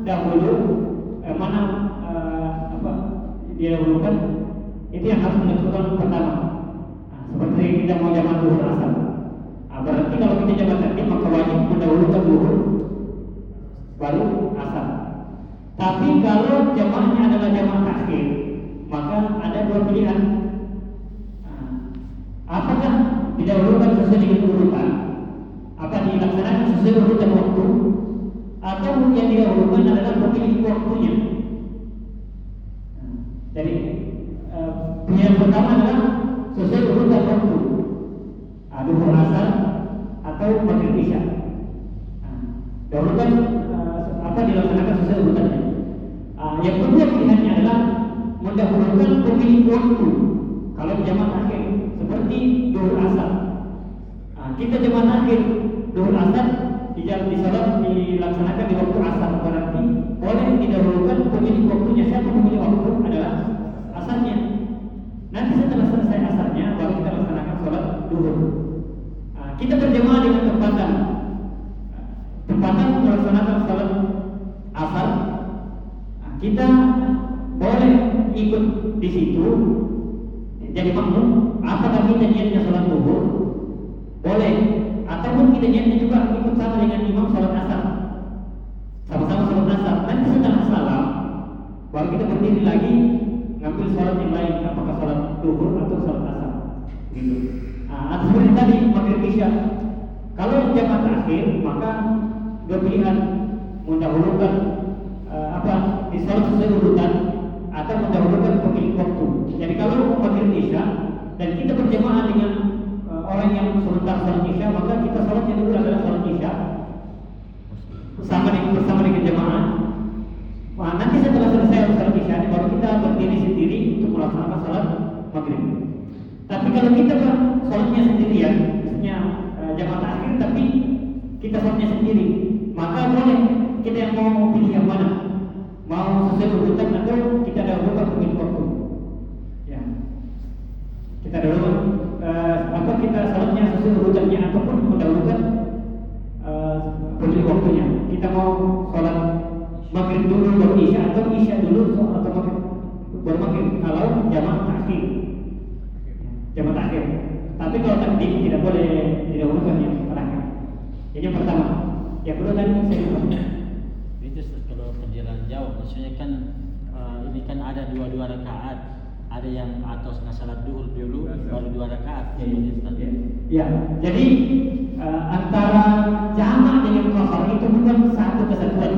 dahulu mana apa didahulukan, itu yang harus menentukan pertama. Seperti kita mau jamaah zuhur asar, berarti kalau kita jamaah takdim maka wajib mendahulukan zuhur baru asar. Tapi kalau jamaahnya adalah jamaah takhir, maka ada dua pilihan. Apakah didahulukan sesuai dengan urutan, apa dilaksanakan sesuai urutan waktu, atau yang didahulukan adalah memilih waktunya. Jadi pilihan pertama adalah sesuai urutan waktu, zuhur asar atau maghrib isya. Dahulukan apa dilaksanakan sesuai urutannya. Yang kedua pilihannya adalah mendahulukan pemilik waktu. Kalau jamaah akhir seperti zuhur asar, kita jamaah akhir zuhur asar di salat dilaksanakan di waktu asar, berarti boleh didahulukan pemilik waktunya. Siapa pemilik waktu adalah asarnya. Nanti setelah selesai asarnya baru kita laksanakan salat zuhur. Kita berjamaah dengan tempatan melaksanakan salat asar. Kita boleh ikut di situ jadi makmum, apakah kita niatnya salat zuhur boleh, ataupun kita niatnya juga ikut sama dengan imam salat asar, sama-sama salat asar. Nanti setelah salam baru kita berdiri lagi ngambil salat yang lain, apakah salat zuhur atau salat asar gitu. Atau seperti tadi maghrib isya, kalau jamaah terakhir maka dua pilihan, mendahulukan di salat sesuai urutan atau mendahulukan pemilik waktu. Jadi kalau maghrib isya dan kita berjamaah dengan orang yang sebentar salat isya, maka kita salatnya dulu adalah salat isya bersama dengan jamaah. Nanti setelah selesai salat isya baru kita berdiri sendiri untuk melaksanakan salat maghrib. Tapi kalau kita salatnya sendirian, misalnya jamaah akhir tapi kita salatnya sendiri, maka boleh kita yang mau pilih yang mana, mau sesuai urutan atau kita dahulukan pemilik waktu. Ya, kita dahulukan kita salatnya sesuai urutannya ataupun mendahulukan pemilik waktunya. Kita mau salat maghrib dulu baru isya, atau isya dulu atau maghrib baru maghrib kalau jamaah takhir. Jamaah takhir. Tapi kalau takdim tidak boleh didahulukan yang terakhir. Jadi yang pertama. Yang kedua tadi saya lupa. Itu kalau perjalanan jauh, maksudnya kan ini kan ada dua rakaat, ada yang atau salat zuhur dulu baru 2 rakaat. Ya, jadi antara jamak dengan qasar itu bukan satu kesatuan.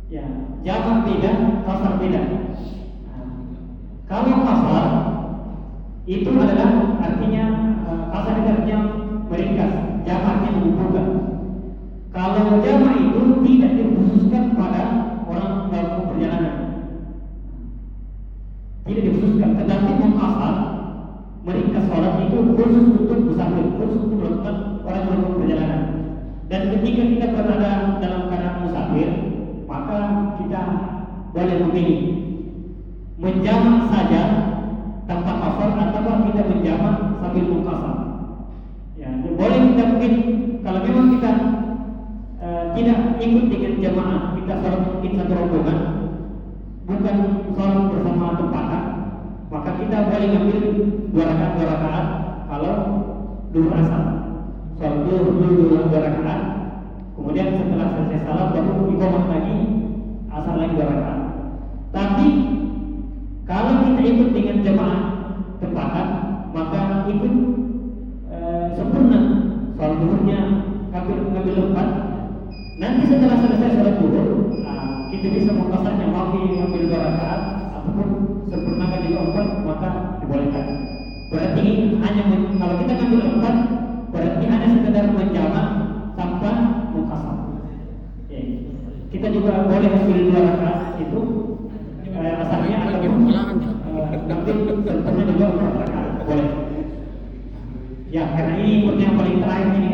Ya, jamak beda, qasar beda. Kalau qasar itu adalah artinya qasar itu artinya meringkas, jamaknya mengumpulkan. Kalau jamak itu tidak dikhususkan pada orang dalam perjalanan, tidak dikhususkan, tetapi mengqasar meringkas sholat itu khusus untuk musafir, khusus untuk melakukan orang dalam perjalanan. Dan ketika kita berada dalam keadaan musafir, maka kita boleh memilih menjamak saja tanpa qasar atau kita menjamak sambil mengqasar. Ya, boleh kita mungkin kalau memang kita tidak ikut dengan jamaah, kita sholat mungkin satu rombongan, bukan sholat bersama tempatan, maka kita boleh ngambil 2 rakaat kalau zuhur asar. Sholat dulu 2 rakaat, kemudian setelah selesai salat baru iqamah lagi asar lagi 2 rakaat. Tapi kalau kita ikut dengan jamaah tempatan, maka ikut sempurna sholat zuhurnya ngambil 4. Nanti setelah selesai sholat zuhur, kita bisa mengqasarnya, mau diambil 2 rakaat ataupun sempurnakan jadi 4, maka dibolehkan. Berarti hanya kalau kita ngambil 4, berarti hanya sekedar menjamak tanpa mengqasar. Ya. Kita juga boleh ambil 2 rakaat itu asarnya ataupun nanti sempurna juga 4 rakaat boleh. Ya, karena ini yang paling terakhir ini